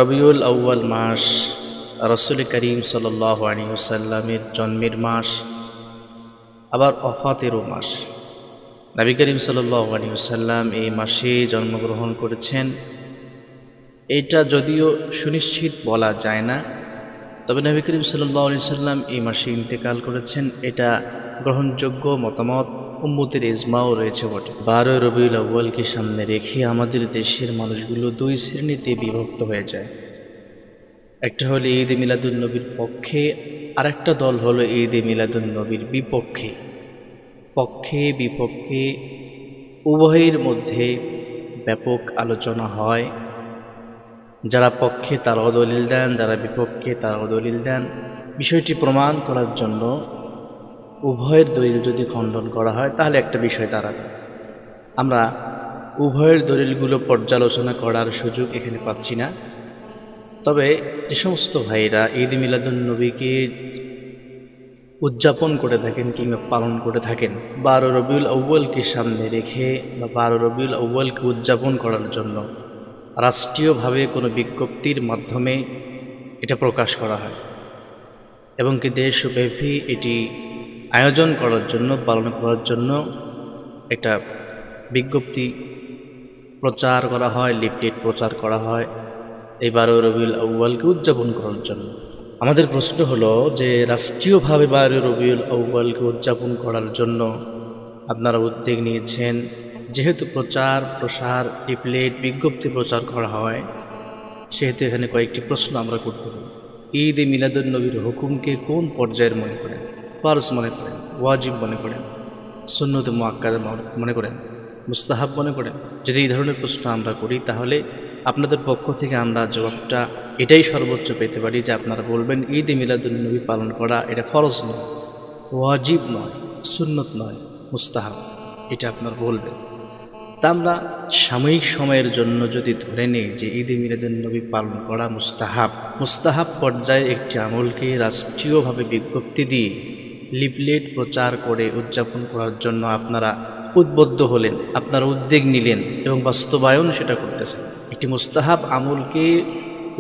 রবিউল আউয়াল মাস রাসূল করিম সাল্লাল্লাহু আলাইহি ওয়াসাল্লামের জন্মের মাস, আবার ওফাতেরও মাস। নবী করিম সাল্লাল্লাহু আলাইহি ওয়াসাল্লাম এই মাসে জন্মগ্রহণ করেছেন। এটা যদিও সুনিশ্চিত বলা যায় না, তবে নবী করিম সাল্লাল্লাহু আলাইহি ওয়াসাল্লাম এই মাসে ইন্তেকাল করেছেন, এটা গ্রহণযোগ্য মতামত, উম্মতের ইজমাও রয়েছে বটে। 12 রবিউল আউয়ালকে সামনে রেখে আমাদের দেশের মানুষগুলো দুই শ্রেণীতে বিভক্ত হয়ে যায়। একটা হলো ঈদ এ মিলাদুন নবীর পক্ষে, আর একটা দল হলো ঈদ এ মিলাদুন নবীর বিপক্ষে। পক্ষে বিপক্ষে উভয়ের মধ্যে ব্যাপক আলোচনা হয়। যারা পক্ষে তারাও দলিল দেন, যারা বিপক্ষে তারাও দলিল দেন। বিষয়টি প্রমাণ করার জন্য উভয়ের দলিল যদি খণ্ডন করা হয় তাহলে একটা বিষয় দাঁড়াবে। আমরা উভয়ের দলিলগুলো পর্যালোচনা করার সুযোগ এখানে পাচ্ছি না। তবে যে সমস্ত ভাইরা ঈদ মিলাদুন নবীকে উদযাপন করে থাকেন কিংবা পালন করে থাকেন 12 রবিউল আউয়ালকে সামনে রেখে বা 12 রবিউল আউয়ালকে উদযাপন করার জন্য রাষ্ট্রীয়ভাবে কোনো বিজ্ঞপ্তির মাধ্যমে এটা প্রকাশ করা হয় এবং কি দেশব্যাপী এটি আয়োজন করার জন্য, পালন করার জন্য একটা বিজ্ঞপ্তি প্রচার করা হয়, লিফলেট প্রচার করা হয় এই 12 রবিউল আউয়ালকে উদযাপন করার জন্য। আমাদের প্রশ্ন হলো যে রাষ্ট্রীয়ভাবে 12 রবিউল আউয়ালকে উদযাপন করার জন্য আপনারা উদ্যোগ নিয়েছেন, যেহেতু প্রচার প্রসার লিফলেট বিজ্ঞপ্তি প্রচার করা হয়, সেহেতু এখানে কয়েকটি প্রশ্ন আমরা করতে পারি। ঈদ এ মিলাদুন নবীর হুকুমকে কোন পর্যায়ের মনে করেন? ফরজ মনে করেন, ওয়াজিব মনে করেন, সুন্নত মুআক্কাদা মনে করেন, মুস্তাহাব মনে করেন? যদি এই ধরনের প্রশ্ন আমরা করি তাহলে আপনাদের পক্ষ থেকে আমরা জবাবটা এটাই সর্বোচ্চ পেতে পারি যে আপনারা বলবেন ঈদ এ মিলাদুন নবী পালন করা এটা ফরজ নয়, ওয়াজিব নয়, সুন্নত নয়, মুস্তাহাব, এটা আপনারা বলবেন। তা আমরা সাময়িক সময়ের জন্য যদি ধরে নেই যে ঈদ এ মিলাদুন নবী পালন করা মুস্তাহাব পর্যায়ে একটি আমলকে রাষ্ট্রীয়ভাবে বিজ্ঞপ্তি দিয়ে লিফলেট প্রচার করে উদযাপন করার জন্য আপনারা উদ্বুদ্ধ হলেন, আপনারা উদ্যোগ নিলেন এবং বাস্তবায়ন সেটা করতেছেন। একটি মুস্তাহাব আমলকে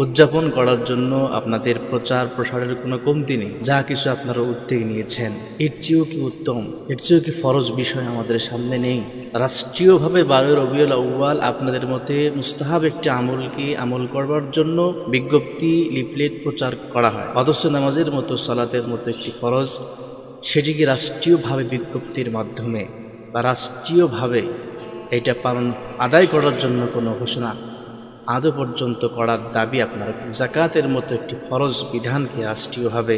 উদযাপন করার জন্য আপনাদের প্রচার প্রসারের কোনো কমতি নেই। যা কিছু আপনারা উদ্যোগ নিয়েছেন এর চেয়েও কি উত্তম, এর চেয়েও কি ফরজ বিষয় আমাদের সামনে নেই? রাষ্ট্রীয়ভাবে 12 রবিউল আউয়াল আপনাদের মতে মুস্তাহাব একটি আমলকে আমল করবার জন্য বিজ্ঞপ্তি লিফলেট প্রচার করা হয়, অথচ নামাজের মতো, সালাতের মতো একটি ফরজ সেটিকে রাষ্ট্রীয়ভাবে বিজ্ঞপ্তির মাধ্যমে বা রাষ্ট্রীয়ভাবে এটা পালন আদায় করার জন্য কোনো ঘোষণা আদৌ পর্যন্ত করার দাবি আপনারা যাকাতের মতো একটি ফরজ বিধানকে রাষ্ট্রীয়ভাবে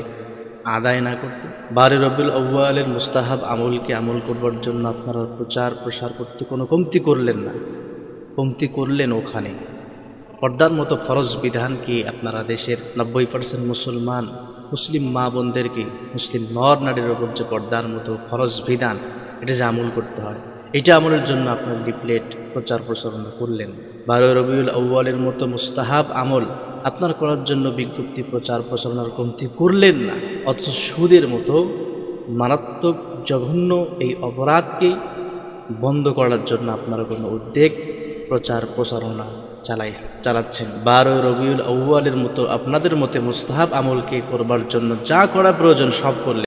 আদায় না করতে 12 রবিউল আউয়ালের মুস্তাহাব আমলকে আমল করবার জন্য আপনারা প্রচার প্রসার করতে কোনো কমতি করলেন না। কমতি করলেন ওখানে পর্দার মতো ফরজ বিধানকে আপনারা দেশের 90% মুসলিম মা বোনদেরকে, মুসলিম নর নারীর ওপর যে পর্দার মতো ফরজ বিধান এটা যে আমল করতে হয়, এটা আমলের জন্য আপনার লিফলেট প্রচার প্রচারণা করলেন। 12 রবিউল আউয়ালের মতো মুস্তাহাব আমল আপনার করার জন্য বিজ্ঞপ্তি প্রচার প্রচারণার কমতি করলেন না, অথচ সুদের মতো মারাত্মক জঘন্য এই অপরাধকে বন্ধ করার জন্য আপনারা কোনো উদ্যোগ প্রচার প্রচারণা চালাচ্ছেন। 12 রবিউল আউয়ালের মতো আপনাদের মতে মুস্তাহাব আমলকে করবার জন্য যা করা প্রয়োজন সব করলেন।